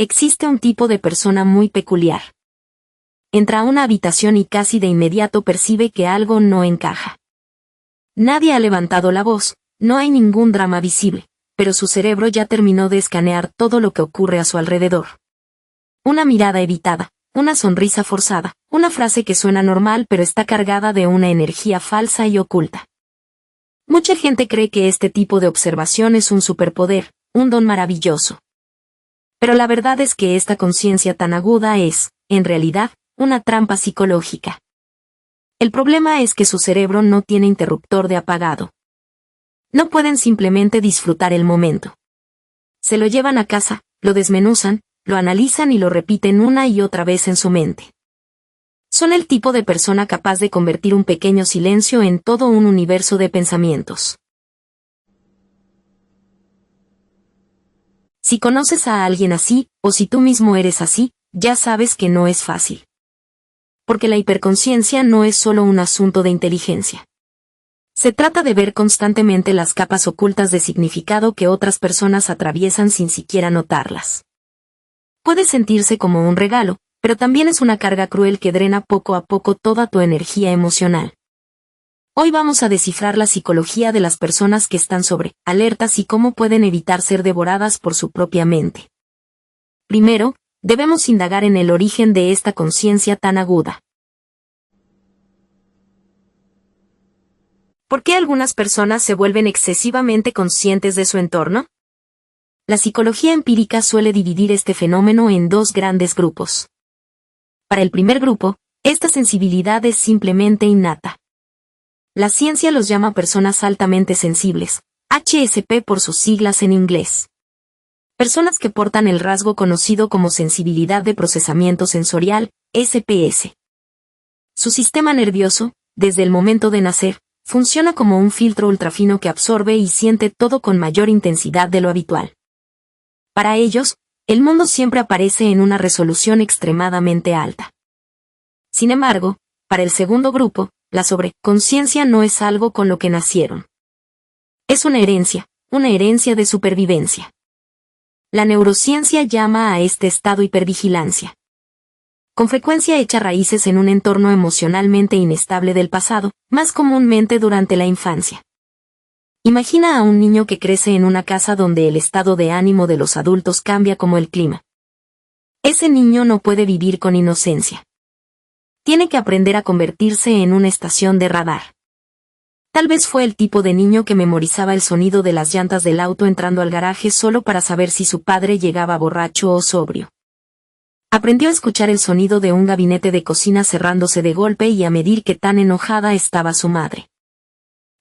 Existe un tipo de persona muy peculiar. Entra a una habitación y casi de inmediato percibe que algo no encaja. Nadie ha levantado la voz, no hay ningún drama visible, pero su cerebro ya terminó de escanear todo lo que ocurre a su alrededor. Una mirada evitada, una sonrisa forzada, una frase que suena normal pero está cargada de una energía falsa y oculta. Mucha gente cree que este tipo de observación es un superpoder, un don maravilloso. Pero la verdad es que esta conciencia tan aguda es, en realidad, una trampa psicológica. El problema es que su cerebro no tiene interruptor de apagado. No pueden simplemente disfrutar el momento. Se lo llevan a casa, lo desmenuzan, lo analizan y lo repiten una y otra vez en su mente. Son el tipo de persona capaz de convertir un pequeño silencio en todo un universo de pensamientos. Si conoces a alguien así, o si tú mismo eres así, ya sabes que no es fácil. Porque la hiperconsciencia no es solo un asunto de inteligencia. Se trata de ver constantemente las capas ocultas de significado que otras personas atraviesan sin siquiera notarlas. Puede sentirse como un regalo, pero también es una carga cruel que drena poco a poco toda tu energía emocional. Hoy vamos a descifrar la psicología de las personas que están sobre alertas y cómo pueden evitar ser devoradas por su propia mente. Primero, debemos indagar en el origen de esta conciencia tan aguda. ¿Por qué algunas personas se vuelven excesivamente conscientes de su entorno? La psicología empírica suele dividir este fenómeno en dos grandes grupos. Para el primer grupo, esta sensibilidad es simplemente innata. La ciencia los llama personas altamente sensibles, HSP por sus siglas en inglés. Personas que portan el rasgo conocido como sensibilidad de procesamiento sensorial, SPS. Su sistema nervioso, desde el momento de nacer, funciona como un filtro ultrafino que absorbe y siente todo con mayor intensidad de lo habitual. Para ellos, el mundo siempre aparece en una resolución extremadamente alta. Sin embargo, para el segundo grupo, la sobreconsciencia no es algo con lo que nacieron. Es una herencia de supervivencia. La neurociencia llama a este estado hipervigilancia. Con frecuencia echa raíces en un entorno emocionalmente inestable del pasado, más comúnmente durante la infancia. Imagina a un niño que crece en una casa donde el estado de ánimo de los adultos cambia como el clima. Ese niño no puede vivir con inocencia. Tiene que aprender a convertirse en una estación de radar. Tal vez fue el tipo de niño que memorizaba el sonido de las llantas del auto entrando al garaje solo para saber si su padre llegaba borracho o sobrio. Aprendió a escuchar el sonido de un gabinete de cocina cerrándose de golpe y a medir qué tan enojada estaba su madre.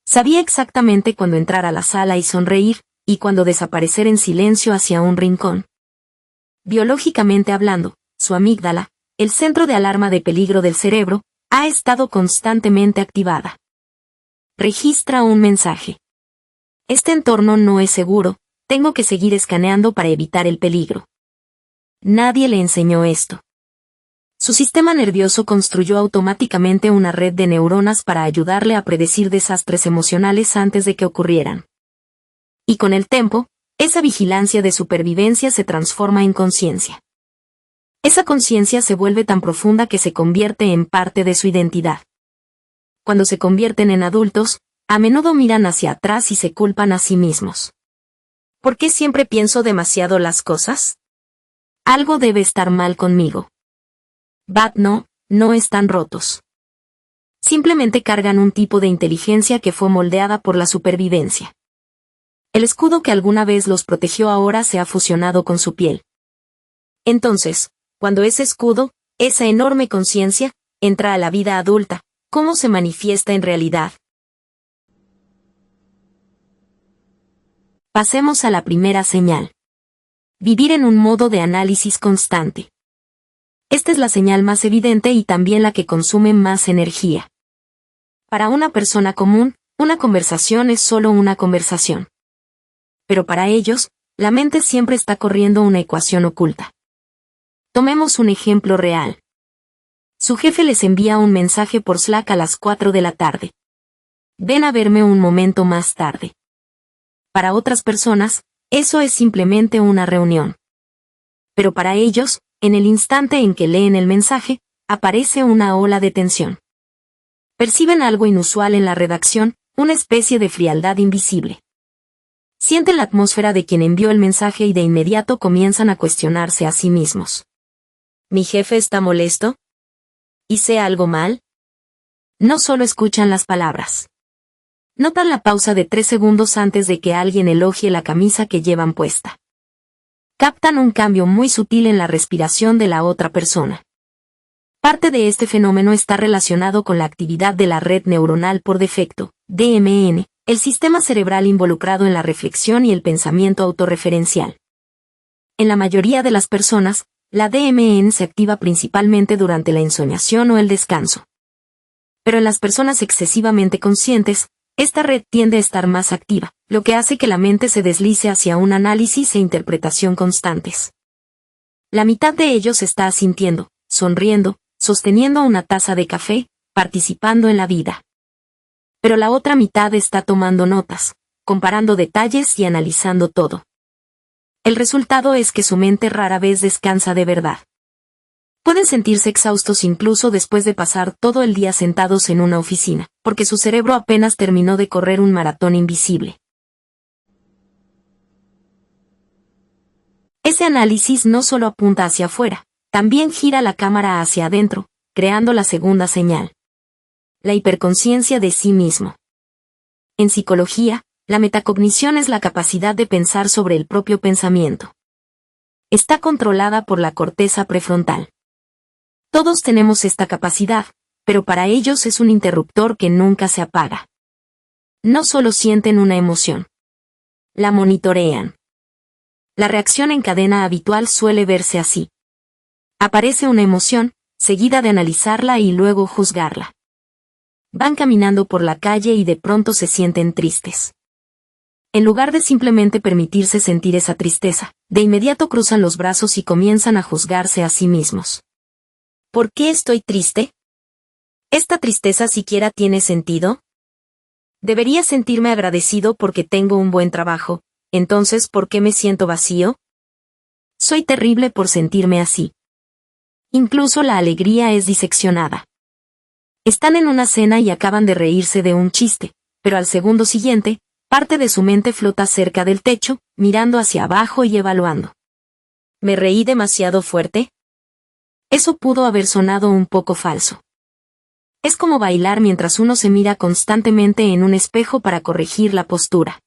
Sabía exactamente cuándo entrar a la sala y sonreír, y cuándo desaparecer en silencio hacia un rincón. Biológicamente hablando, su amígdala, el centro de alarma de peligro del cerebro, ha estado constantemente activada. Registra un mensaje. Este entorno no es seguro, tengo que seguir escaneando para evitar el peligro. Nadie le enseñó esto. Su sistema nervioso construyó automáticamente una red de neuronas para ayudarle a predecir desastres emocionales antes de que ocurrieran. Y con el tiempo, esa vigilancia de supervivencia se transforma en conciencia. Esa conciencia se vuelve tan profunda que se convierte en parte de su identidad. Cuando se convierten en adultos, a menudo miran hacia atrás y se culpan a sí mismos. ¿Por qué siempre pienso demasiado las cosas? Algo debe estar mal conmigo. No están rotos. Simplemente cargan un tipo de inteligencia que fue moldeada por la supervivencia. El escudo que alguna vez los protegió ahora se ha fusionado con su piel. Entonces, cuando ese escudo, esa enorme conciencia, entra a la vida adulta, ¿cómo se manifiesta en realidad? Pasemos a la primera señal. Vivir en un modo de análisis constante. Esta es la señal más evidente y también la que consume más energía. Para una persona común, una conversación es solo una conversación. Pero para ellos, la mente siempre está corriendo una ecuación oculta. Tomemos un ejemplo real. Su jefe les envía un mensaje por Slack a las 4 de la tarde. Ven a verme un momento más tarde. Para otras personas, eso es simplemente una reunión. Pero para ellos, en el instante en que leen el mensaje, aparece una ola de tensión. Perciben algo inusual en la redacción, una especie de frialdad invisible. Sienten la atmósfera de quien envió el mensaje y de inmediato comienzan a cuestionarse a sí mismos. ¿Mi jefe está molesto? ¿Hice algo mal? No solo escuchan las palabras. Notan la pausa de 3 segundos antes de que alguien elogie la camisa que llevan puesta. Captan un cambio muy sutil en la respiración de la otra persona. Parte de este fenómeno está relacionado con la actividad de la red neuronal por defecto, DMN, el sistema cerebral involucrado en la reflexión y el pensamiento autorreferencial. En la mayoría de las personas, la DMN se activa principalmente durante la ensoñación o el descanso. Pero en las personas excesivamente conscientes, esta red tiende a estar más activa, lo que hace que la mente se deslice hacia un análisis e interpretación constantes. La mitad de ellos está asintiendo, sonriendo, sosteniendo una taza de café, participando en la vida. Pero la otra mitad está tomando notas, comparando detalles y analizando todo. El resultado es que su mente rara vez descansa de verdad. Pueden sentirse exhaustos incluso después de pasar todo el día sentados en una oficina, porque su cerebro apenas terminó de correr un maratón invisible. Ese análisis no solo apunta hacia afuera, también gira la cámara hacia adentro, creando la segunda señal. La hiperconciencia de sí mismo. En psicología, la metacognición es la capacidad de pensar sobre el propio pensamiento. Está controlada por la corteza prefrontal. Todos tenemos esta capacidad, pero para ellos es un interruptor que nunca se apaga. No solo sienten una emoción. La monitorean. La reacción en cadena habitual suele verse así. Aparece una emoción, seguida de analizarla y luego juzgarla. Van caminando por la calle y de pronto se sienten tristes. En lugar de simplemente permitirse sentir esa tristeza, de inmediato cruzan los brazos y comienzan a juzgarse a sí mismos. ¿Por qué estoy triste? ¿Esta tristeza siquiera tiene sentido? Debería sentirme agradecido porque tengo un buen trabajo, entonces ¿por qué me siento vacío? Soy terrible por sentirme así. Incluso la alegría es diseccionada. Están en una cena y acaban de reírse de un chiste, pero al segundo siguiente, parte de su mente flota cerca del techo, mirando hacia abajo y evaluando. ¿Me reí demasiado fuerte? Eso pudo haber sonado un poco falso. Es como bailar mientras uno se mira constantemente en un espejo para corregir la postura.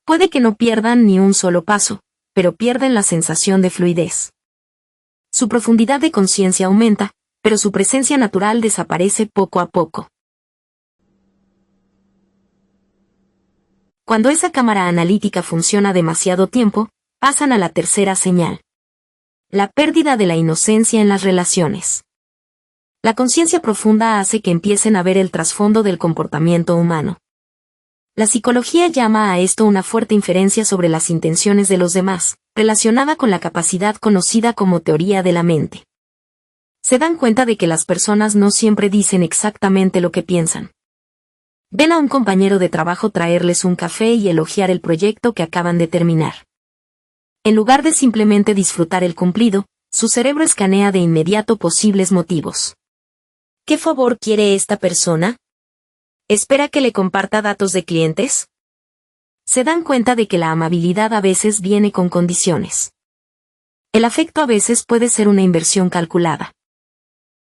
Puede que no pierdan ni un solo paso, pero pierden la sensación de fluidez. Su profundidad de conciencia aumenta, pero su presencia natural desaparece poco a poco. Cuando esa cámara analítica funciona demasiado tiempo, pasan a la tercera señal. La pérdida de la inocencia en las relaciones. La conciencia profunda hace que empiecen a ver el trasfondo del comportamiento humano. La psicología llama a esto una fuerte inferencia sobre las intenciones de los demás, relacionada con la capacidad conocida como teoría de la mente. Se dan cuenta de que las personas no siempre dicen exactamente lo que piensan. Ven a un compañero de trabajo traerles un café y elogiar el proyecto que acaban de terminar. En lugar de simplemente disfrutar el cumplido, su cerebro escanea de inmediato posibles motivos. ¿Qué favor quiere esta persona? ¿Espera que le comparta datos de clientes? Se dan cuenta de que la amabilidad a veces viene con condiciones. El afecto a veces puede ser una inversión calculada.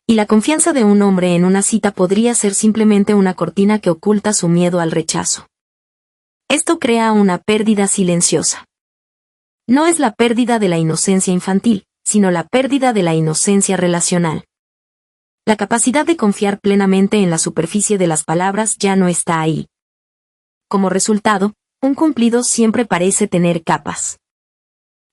Y la confianza de un hombre en una cita podría ser simplemente una cortina que oculta su miedo al rechazo. Esto crea una pérdida silenciosa. No es la pérdida de la inocencia infantil, sino la pérdida de la inocencia relacional. La capacidad de confiar plenamente en la superficie de las palabras ya no está ahí. Como resultado, un cumplido siempre parece tener capas.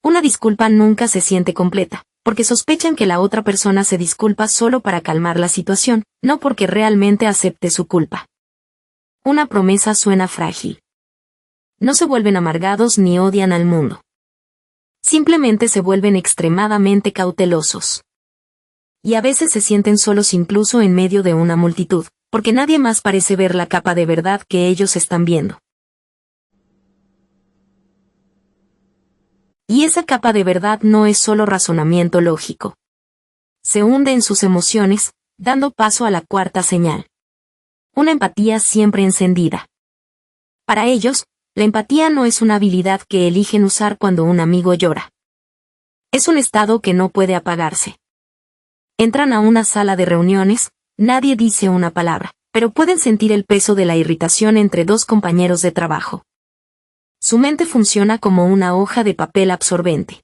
Una disculpa nunca se siente completa, porque sospechan que la otra persona se disculpa solo para calmar la situación, no porque realmente acepte su culpa. Una promesa suena frágil. No se vuelven amargados ni odian al mundo. Simplemente se vuelven extremadamente cautelosos. Y a veces se sienten solos incluso en medio de una multitud, porque nadie más parece ver la capa de verdad que ellos están viendo. Y esa capa de verdad no es solo razonamiento lógico. Se hunde en sus emociones, dando paso a la cuarta señal. Una empatía siempre encendida. Para ellos, la empatía no es una habilidad que eligen usar cuando un amigo llora. Es un estado que no puede apagarse. Entran a una sala de reuniones, nadie dice una palabra, pero pueden sentir el peso de la irritación entre dos compañeros de trabajo. Su mente funciona como una hoja de papel absorbente.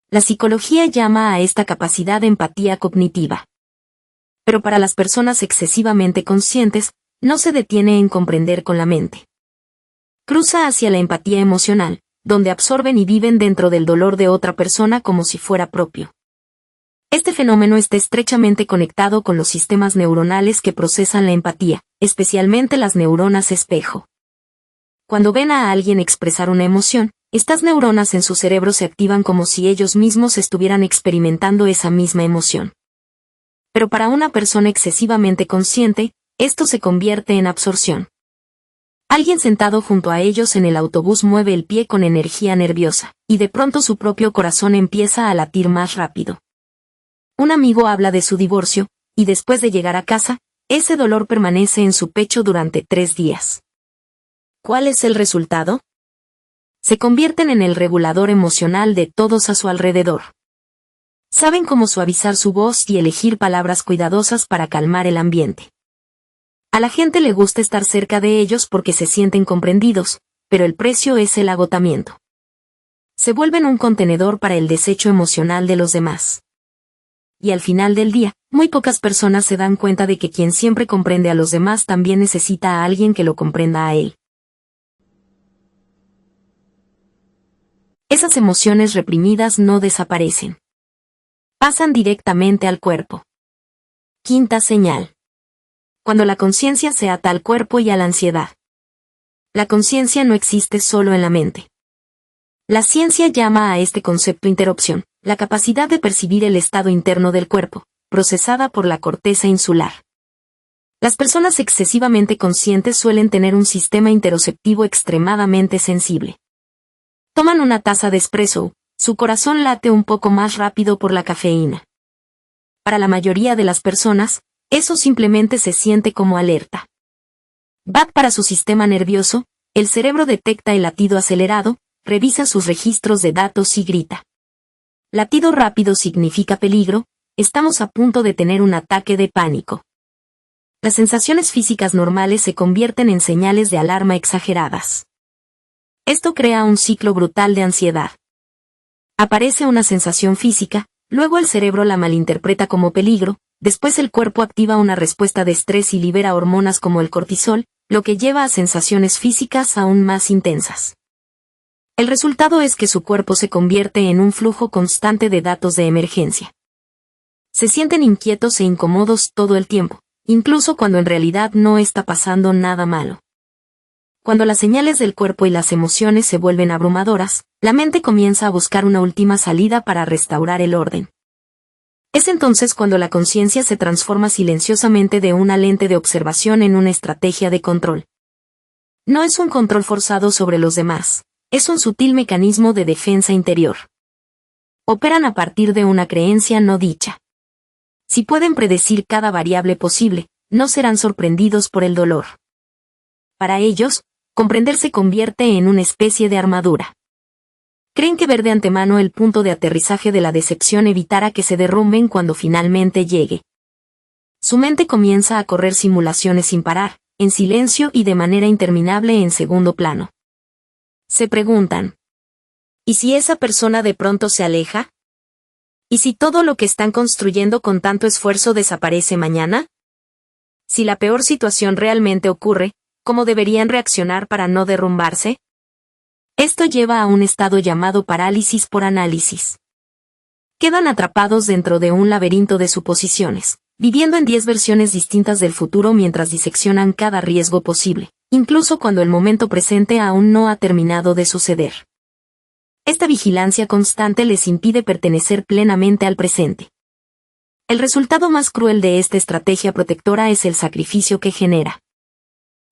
La psicología llama a esta capacidad empatía cognitiva. Pero para las personas excesivamente conscientes, no se detiene en comprender con la mente. Cruza hacia la empatía emocional, donde absorben y viven dentro del dolor de otra persona como si fuera propio. Este fenómeno está estrechamente conectado con los sistemas neuronales que procesan la empatía, especialmente las neuronas espejo. Cuando ven a alguien expresar una emoción, estas neuronas en su cerebro se activan como si ellos mismos estuvieran experimentando esa misma emoción. Pero para una persona excesivamente consciente, esto se convierte en absorción. Alguien sentado junto a ellos en el autobús mueve el pie con energía nerviosa, y de pronto su propio corazón empieza a latir más rápido. Un amigo habla de su divorcio, y después de llegar a casa, ese dolor permanece en su pecho durante 3 días. ¿Cuál es el resultado? Se convierten en el regulador emocional de todos a su alrededor. Saben cómo suavizar su voz y elegir palabras cuidadosas para calmar el ambiente. A la gente le gusta estar cerca de ellos porque se sienten comprendidos, pero el precio es el agotamiento. Se vuelven un contenedor para el desecho emocional de los demás. Y al final del día, muy pocas personas se dan cuenta de que quien siempre comprende a los demás también necesita a alguien que lo comprenda a él. Esas emociones reprimidas no desaparecen. Pasan directamente al cuerpo. Quinta señal. Cuando la conciencia se ata al cuerpo y a la ansiedad. La conciencia no existe solo en la mente. La ciencia llama a este concepto interopción, la capacidad de percibir el estado interno del cuerpo, procesada por la corteza insular. Las personas excesivamente conscientes suelen tener un sistema interoceptivo extremadamente sensible. Toman una taza de espresso, su corazón late un poco más rápido por la cafeína. Para la mayoría de las personas, eso simplemente se siente como alerta. Para su sistema nervioso, el cerebro detecta el latido acelerado, revisa sus registros de datos y grita. Latido rápido significa peligro, estamos a punto de tener un ataque de pánico. Las sensaciones físicas normales se convierten en señales de alarma exageradas. Esto crea un ciclo brutal de ansiedad. Aparece una sensación física, luego el cerebro la malinterpreta como peligro, después el cuerpo activa una respuesta de estrés y libera hormonas como el cortisol, lo que lleva a sensaciones físicas aún más intensas. El resultado es que su cuerpo se convierte en un flujo constante de datos de emergencia. Se sienten inquietos e incómodos todo el tiempo, incluso cuando en realidad no está pasando nada malo. Cuando las señales del cuerpo y las emociones se vuelven abrumadoras, la mente comienza a buscar una última salida para restaurar el orden. Es entonces cuando la conciencia se transforma silenciosamente de una lente de observación en una estrategia de control. No es un control forzado sobre los demás, es un sutil mecanismo de defensa interior. Operan a partir de una creencia no dicha. Si pueden predecir cada variable posible, no serán sorprendidos por el dolor. Para ellos, comprender se convierte en una especie de armadura. Creen que ver de antemano el punto de aterrizaje de la decepción evitará que se derrumben cuando finalmente llegue. Su mente comienza a correr simulaciones sin parar, en silencio y de manera interminable en segundo plano. Se preguntan: ¿y si esa persona de pronto se aleja? ¿Y si todo lo que están construyendo con tanto esfuerzo desaparece mañana? Si la peor situación realmente ocurre, ¿cómo deberían reaccionar para no derrumbarse? Esto lleva a un estado llamado parálisis por análisis. Quedan atrapados dentro de un laberinto de suposiciones, viviendo en 10 versiones distintas del futuro mientras diseccionan cada riesgo posible, incluso cuando el momento presente aún no ha terminado de suceder. Esta vigilancia constante les impide pertenecer plenamente al presente. El resultado más cruel de esta estrategia protectora es el sacrificio que genera.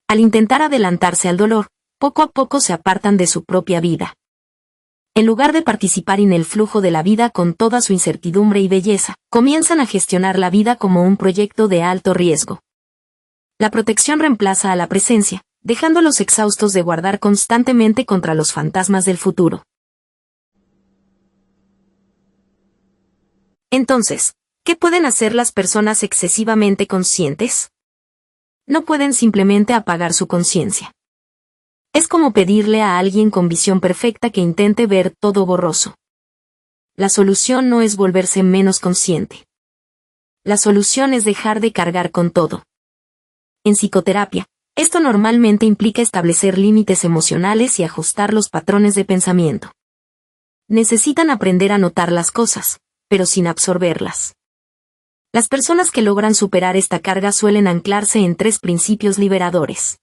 Al intentar adelantarse al dolor, poco a poco se apartan de su propia vida. En lugar de participar en el flujo de la vida con toda su incertidumbre y belleza, comienzan a gestionar la vida como un proyecto de alto riesgo. La protección reemplaza a la presencia, dejándolos exhaustos de guardar constantemente contra los fantasmas del futuro. Entonces, ¿qué pueden hacer las personas excesivamente conscientes? No pueden simplemente apagar su conciencia. Es como pedirle a alguien con visión perfecta que intente ver todo borroso. La solución no es volverse menos consciente. La solución es dejar de cargar con todo. En psicoterapia, esto normalmente implica establecer límites emocionales y ajustar los patrones de pensamiento. Necesitan aprender a notar las cosas, pero sin absorberlas. Las personas que logran superar esta carga suelen anclarse en 3 principios liberadores.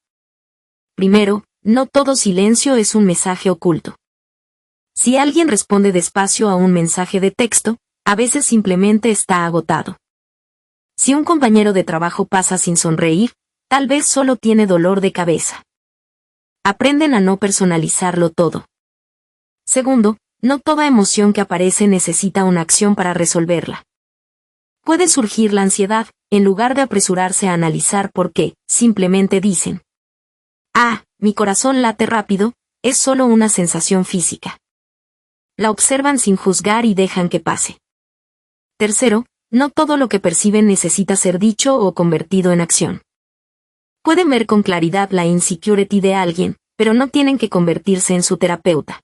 Primero, no todo silencio es un mensaje oculto. Si alguien responde despacio a un mensaje de texto, a veces simplemente está agotado. Si un compañero de trabajo pasa sin sonreír, tal vez solo tiene dolor de cabeza. Aprenden a no personalizarlo todo. Segundo, no toda emoción que aparece necesita una acción para resolverla. Puede surgir la ansiedad, en lugar de apresurarse a analizar por qué, simplemente dicen: "Ah, mi corazón late rápido", es solo una sensación física. La observan sin juzgar y dejan que pase. Tercero, no todo lo que perciben necesita ser dicho o convertido en acción. Pueden ver con claridad la insecurity de alguien, pero no tienen que convertirse en su terapeuta.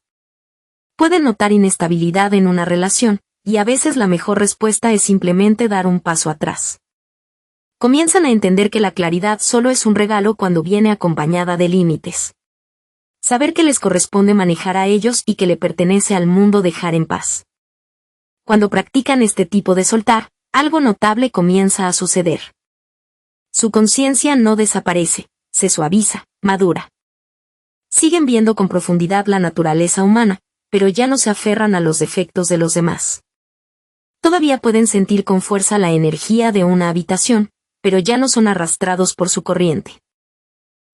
Pueden notar inestabilidad en una relación, y a veces la mejor respuesta es simplemente dar un paso atrás. Comienzan a entender que la claridad solo es un regalo cuando viene acompañada de límites. Saber que les corresponde manejar a ellos y que le pertenece al mundo dejar en paz. Cuando practican este tipo de soltar, algo notable comienza a suceder. Su conciencia no desaparece, se suaviza, madura. Siguen viendo con profundidad la naturaleza humana, pero ya no se aferran a los defectos de los demás. Todavía pueden sentir con fuerza la energía de una habitación, pero ya no son arrastrados por su corriente.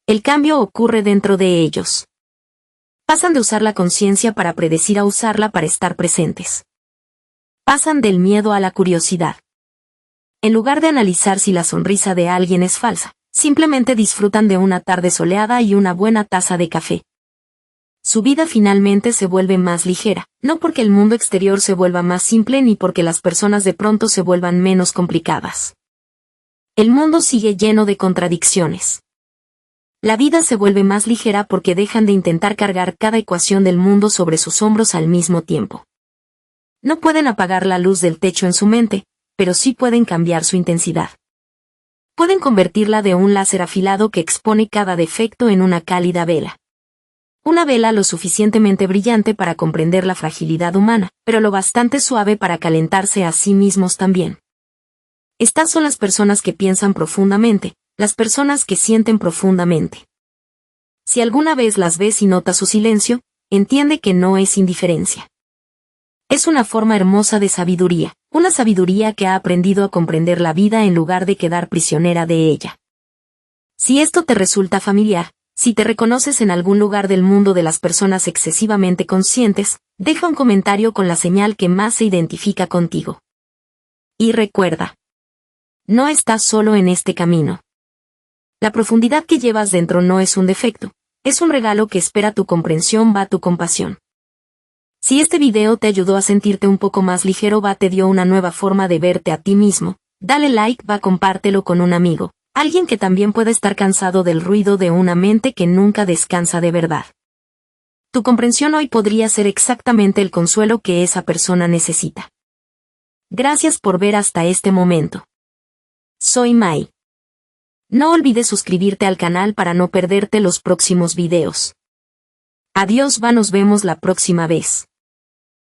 El cambio ocurre dentro de ellos. Pasan de usar la conciencia para predecir a usarla para estar presentes. Pasan del miedo a la curiosidad. En lugar de analizar si la sonrisa de alguien es falsa, simplemente disfrutan de una tarde soleada y una buena taza de café. Su vida finalmente se vuelve más ligera, no porque el mundo exterior se vuelva más simple ni porque las personas de pronto se vuelvan menos complicadas. El mundo sigue lleno de contradicciones. La vida se vuelve más ligera porque dejan de intentar cargar cada ecuación del mundo sobre sus hombros al mismo tiempo. No pueden apagar la luz del techo en su mente, pero sí pueden cambiar su intensidad. Pueden convertirla de un láser afilado que expone cada defecto en una cálida vela. Una vela lo suficientemente brillante para comprender la fragilidad humana, pero lo bastante suave para calentarse a sí mismos también. Estas son las personas que piensan profundamente, las personas que sienten profundamente. Si alguna vez las ves y notas su silencio, entiende que no es indiferencia. Es una forma hermosa de sabiduría, una sabiduría que ha aprendido a comprender la vida en lugar de quedar prisionera de ella. Si esto te resulta familiar, si te reconoces en algún lugar del mundo de las personas excesivamente conscientes, deja un comentario con la señal que más se identifica contigo. Y recuerda, no estás solo en este camino. La profundidad que llevas dentro no es un defecto, es un regalo que espera tu comprensión, tu compasión. Si este video te ayudó a sentirte un poco más ligero, te dio una nueva forma de verte a ti mismo, dale like, compártelo con un amigo. Alguien que también puede estar cansado del ruido de una mente que nunca descansa de verdad. Tu comprensión hoy podría ser exactamente el consuelo que esa persona necesita. Gracias por ver hasta este momento. Soy Mai. No olvides suscribirte al canal para no perderte los próximos videos. Adiós, nos vemos la próxima vez.